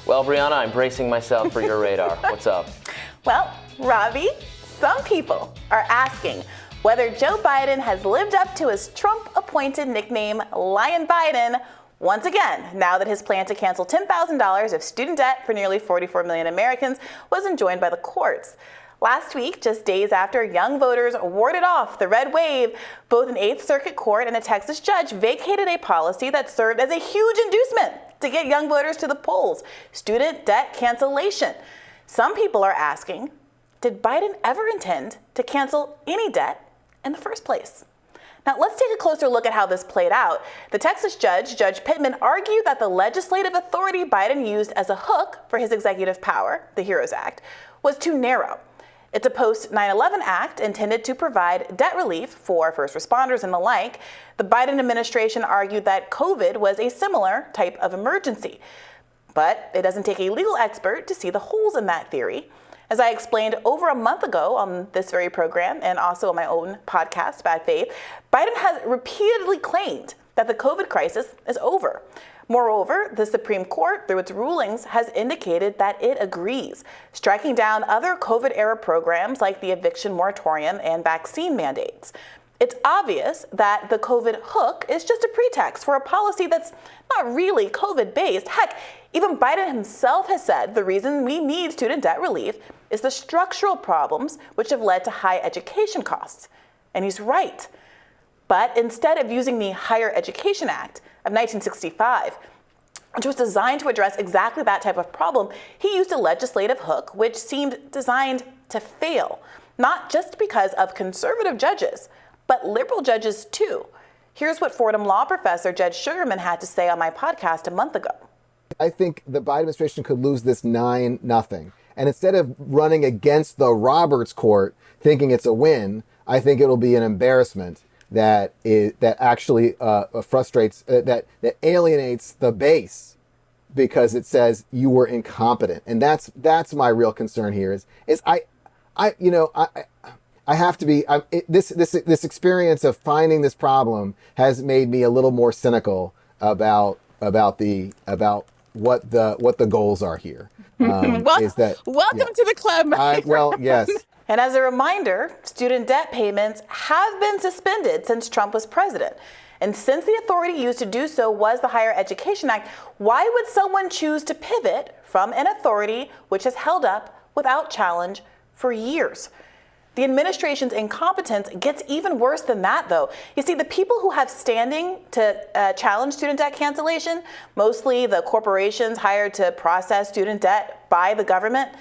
Well, Briahna, I'm bracing myself for your radar. What's up? Well, Robbie, some people are asking whether Joe Biden has lived up to his Trump-appointed nickname, Lion Biden, once again, now that his plan to cancel $10,000 of student debt for nearly 44 million Americans was enjoined by the courts. Last week, just days after young voters warded off the red wave, both an Eighth Circuit court and a Texas judge vacated a policy that served as a huge inducement to get young voters to the polls: student debt cancellation. Some people are asking, did Biden ever intend to cancel any debt in the first place? Now, let's take a closer look at how this played out. The Texas judge, Judge Pittman, argued that the legislative authority Biden used as a hook for his executive power, the HEROES Act, was too narrow. It's a post-9/11 act intended to provide debt relief for first responders and the like. The Biden administration argued that COVID was a similar type of emergency. But it doesn't take a legal expert to see the holes in that theory. As I explained over a month ago on this very program and also on my own podcast, Bad Faith, Biden has repeatedly claimed that the COVID crisis is over. Moreover, the Supreme Court, through its rulings, has indicated that it agrees, striking down other COVID-era programs like the eviction moratorium and vaccine mandates. It's obvious that the COVID hook is just a pretext for a policy that's not really COVID-based. Heck, even Biden himself has said the reason we need student debt relief is the structural problems which have led to high education costs. And he's right. But instead of using the Higher Education Act of 1965, which was designed to address exactly that type of problem, he used a legislative hook which seemed designed to fail, not just because of conservative judges, but liberal judges too. Here's what Fordham law professor Judge Sugarman had to say on my podcast a month ago. I think the Biden administration could lose this 9-0. And instead of running against the Roberts court thinking it's a win, I think it'll be an embarrassment that actually frustrates, that alienates the base because it says you were incompetent. And that's my real concern here is I have to be, this experience of finding this problem has made me a little more cynical about what the goals are here. Welcome to the club. Well, yes. And as a reminder, student debt payments have been suspended since Trump was president. And since the authority used to do so was the Higher Education Act, why would someone choose to pivot from an authority which has held up without challenge for years? The administration's incompetence gets even worse than that, though. You see, the people who have standing to challenge student debt cancellation, mostly the corporations hired to process student debt by the government,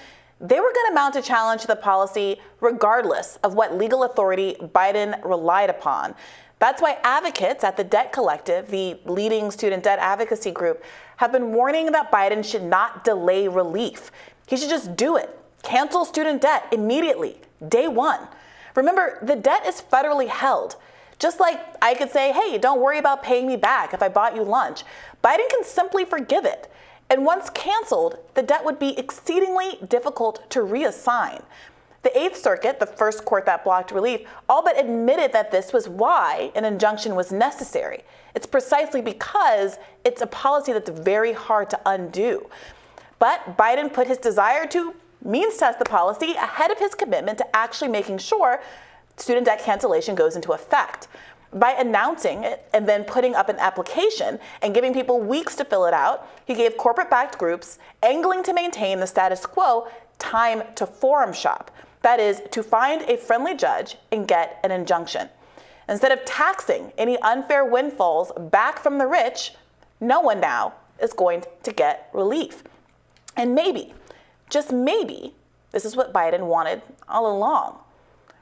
they were going to mount a challenge to the policy regardless of what legal authority Biden relied upon. That's why advocates at the Debt Collective, the leading student debt advocacy group, have been warning that Biden should not delay relief. He should just do it. Cancel student debt immediately, day one. Remember, the debt is federally held. Just like I could say, hey, don't worry about paying me back if I bought you lunch. Biden can simply forgive it. And once canceled, the debt would be exceedingly difficult to reassign. The Eighth Circuit, the first court that blocked relief, all but admitted that this was why an injunction was necessary. It's precisely because it's a policy that's very hard to undo. But Biden put his desire to means test the policy ahead of his commitment to actually making sure student debt cancellation goes into effect. By announcing it and then putting up an application and giving people weeks to fill it out, he gave corporate-backed groups angling to maintain the status quo time to forum shop. That is, to find a friendly judge and get an injunction. Instead of taxing any unfair windfalls back from the rich, no one now is going to get relief. And maybe, just maybe, this is what Biden wanted all along.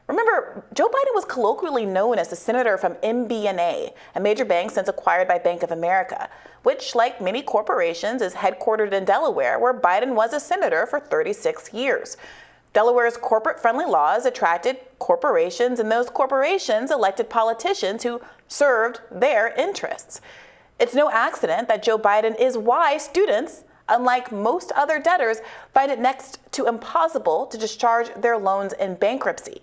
Remember, Joe Biden was colloquially known as the senator from MBNA, a major bank since acquired by Bank of America, which, like many corporations, is headquartered in Delaware, where Biden was a senator for 36 years. Delaware's corporate-friendly laws attracted corporations, and those corporations elected politicians who served their interests. It's no accident that Joe Biden is why students, unlike most other debtors, find it next to impossible to discharge their loans in bankruptcy.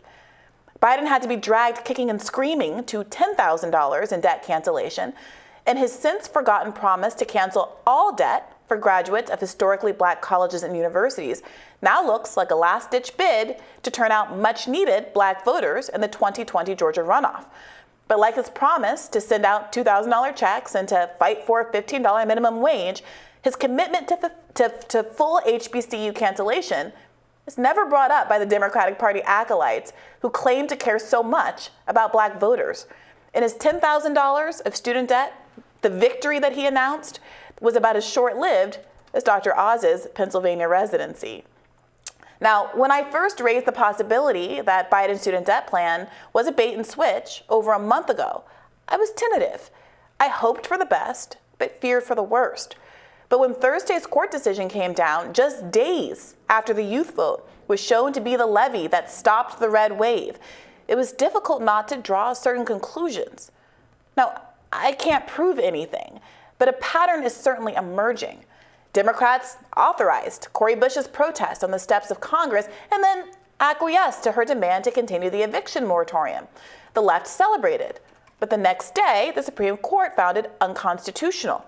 Biden had to be dragged kicking and screaming to $10,000 in debt cancellation, and his since forgotten promise to cancel all debt for graduates of historically black colleges and universities now looks like a last-ditch bid to turn out much-needed black voters in the 2020 Georgia runoff. But like his promise to send out $2,000 checks and to fight for a $15 minimum wage, his commitment to full HBCU cancellation is never brought up by the Democratic Party acolytes who claim to care so much about black voters. And his $10,000 of student debt, the victory that he announced, was about as short-lived as Dr. Oz's Pennsylvania residency. Now, when I first raised the possibility that Biden's student debt plan was a bait and switch over a month ago, I was tentative. I hoped for the best, but feared for the worst. But when Thursday's court decision came down, just days after the youth vote was shown to be the levee that stopped the red wave, it was difficult not to draw certain conclusions. Now, I can't prove anything, but a pattern is certainly emerging. Democrats authorized Cori Bush's protest on the steps of Congress and then acquiesced to her demand to continue the eviction moratorium. The left celebrated, but the next day, the Supreme Court found it unconstitutional.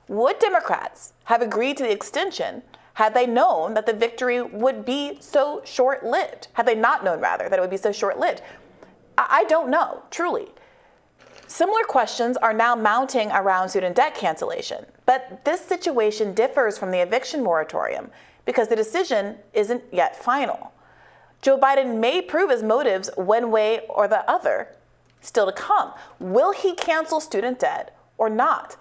Would Democrats have agreed to the extension had they known that the victory would be so short-lived? Had they not known, rather, that it would be so short-lived? I don't know, truly. Similar questions are now mounting around student debt cancellation, but this situation differs from the eviction moratorium because the decision isn't yet final. Joe Biden may prove his motives one way or the other. Still to come, will he cancel student debt or not?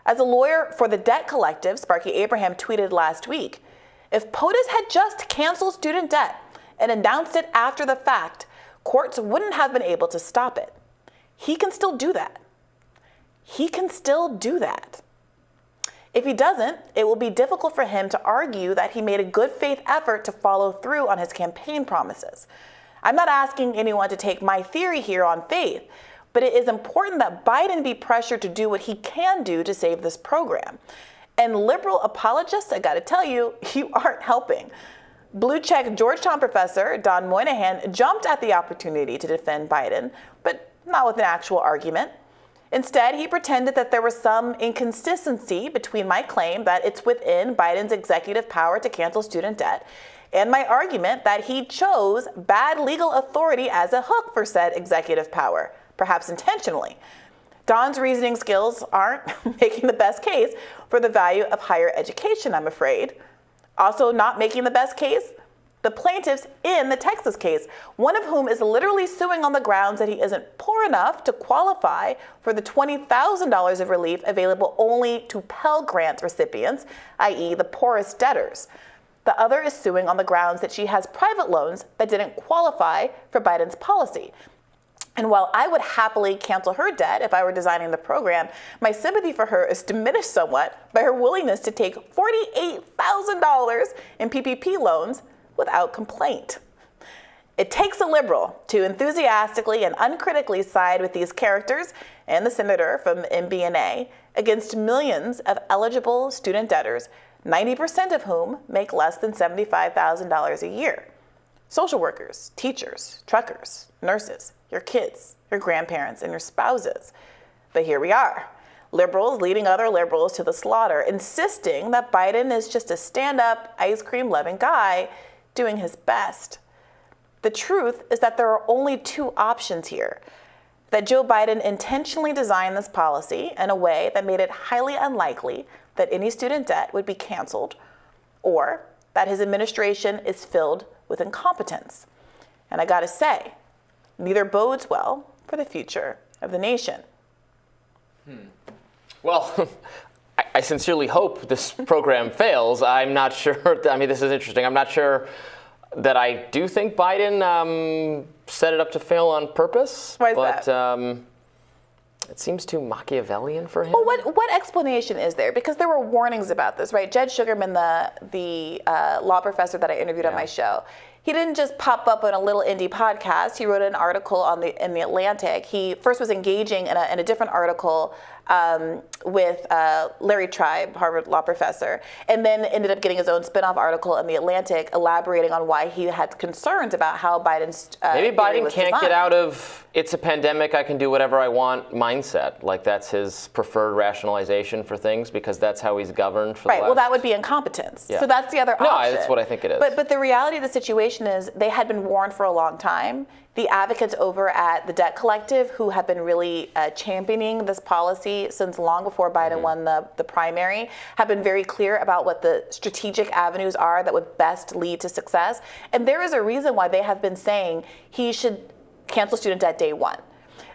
As a lawyer for the debt collective, Sparky Abraham tweeted last week, if POTUS had just canceled student debt and announced it after the fact, courts wouldn't have been able to stop it. He can still do that. He can still do that. If he doesn't, it will be difficult for him to argue that he made a good faith effort to follow through on his campaign promises. I'm not asking anyone to take my theory here on faith, but it is important that Biden be pressured to do what he can do to save this program. And liberal apologists, I gotta tell you, you aren't helping. Blue check Georgetown professor Don Moynihan jumped at the opportunity to defend Biden, but not with an actual argument. Instead, he pretended that there was some inconsistency between my claim that it's within Biden's executive power to cancel student debt and my argument that he chose bad legal authority as a hook for said executive power, perhaps intentionally. Don's reasoning skills aren't making the best case for the value of higher education, I'm afraid. Also not making the best case, the plaintiffs in the Texas case, one of whom is literally suing on the grounds that he isn't poor enough to qualify for the $20,000 of relief available only to Pell Grant recipients, i.e. the poorest debtors. The other is suing on the grounds that she has private loans that didn't qualify for Biden's policy. And while I would happily cancel her debt if I were designing the program, my sympathy for her is diminished somewhat by her willingness to take $48,000 in PPP loans without complaint. It takes a liberal to enthusiastically and uncritically side with these characters and the senator from MBNA against millions of eligible student debtors, 90% of whom make less than $75,000 a year. Social workers, teachers, truckers, nurses, your kids, your grandparents, and your spouses. But here we are, liberals leading other liberals to the slaughter, insisting that Biden is just a stand-up, ice cream-loving guy doing his best. The truth is that there are only two options here: that Joe Biden intentionally designed this policy in a way that made it highly unlikely that any student debt would be canceled, or that his administration is filled with incompetence. And I gotta say, neither bodes well for the future of the nation. Well, I sincerely hope this program fails. I'm not sure. I mean, this is interesting. I'm not sure that I do think Biden set it up to fail on purpose. Why is that? It seems too Machiavellian for him. Well, what explanation is there? Because there were warnings about this, right? Jed Sugarman, the law professor that I interviewed on my show, he didn't just pop up on a little indie podcast. He wrote an article in the Atlantic. He first was engaging in a different article with Larry Tribe, Harvard law professor, and then ended up getting his own spin-off article in the Atlantic, elaborating on why he had concerns about how Biden's maybe Biden can't designed. get out of it's a pandemic, I can do whatever I want mindset. Like that's his preferred rationalization for things because that's how he's governed for the last... Well, that would be incompetence. Yeah. So that's the other option. No, that's what I think it is. But the reality of the situation is they had been warned for a long time. The advocates over at the Debt Collective, who have been really championing this policy since long before Biden won the primary, have been very clear about what the strategic avenues are that would best lead to success. And there is a reason why they have been saying he should cancel student debt day one.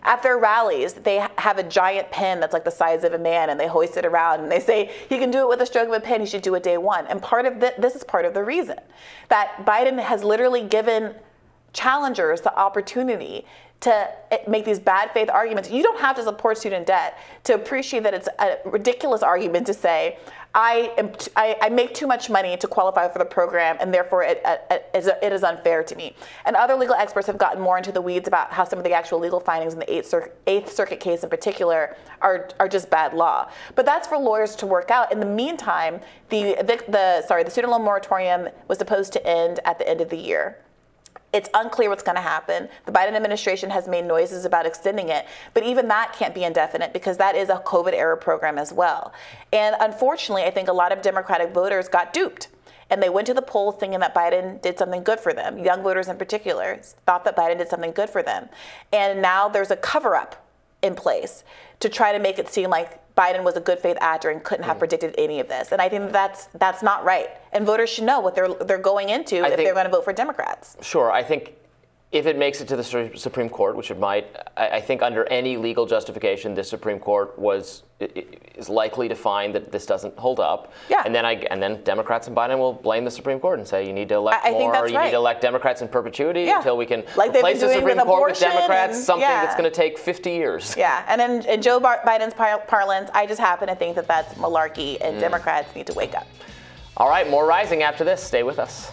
At their rallies, they have a giant pen that's like the size of a man, and they hoist it around, and they say he can do it with a stroke of a pen. He should do it day one. And part of this is part of the reason that Biden has literally given challengers the opportunity to make these bad faith arguments. You don't have to support student debt to appreciate that it's a ridiculous argument to say, I make too much money to qualify for the program, and therefore it is unfair to me. And other legal experts have gotten more into the weeds about how some of the actual legal findings in the Eighth Circuit case in particular are just bad law. But that's for lawyers to work out. In the meantime, the student loan moratorium was supposed to end at the end of the year. It's unclear what's going to happen. The Biden administration has made noises about extending it, but even that can't be indefinite because that is a COVID-era program as well. And unfortunately, I think a lot of Democratic voters got duped. And they went to the polls thinking that Biden did something good for them. Young voters in particular thought that Biden did something good for them. And now there's a cover-up in place to try to make it seem like Biden was a good faith actor and couldn't have predicted any of this. And I think that's not right. And voters should know what they're going into if they're going to vote for Democrats. Sure. I think if it makes it to the Supreme Court, which it might, I think under any legal justification, the Supreme Court is likely to find that this doesn't hold up. Yeah. And then Democrats and Biden will blame the Supreme Court and say you need to elect I more, think that's or you right. need to elect Democrats in perpetuity until we can like replace the Supreme Court with Democrats, something yeah. that's going to take 50 years. Yeah, and in Joe Biden's parlance, I just happen to think that that's malarkey, and Democrats need to wake up. All right, more Rising after this. Stay with us.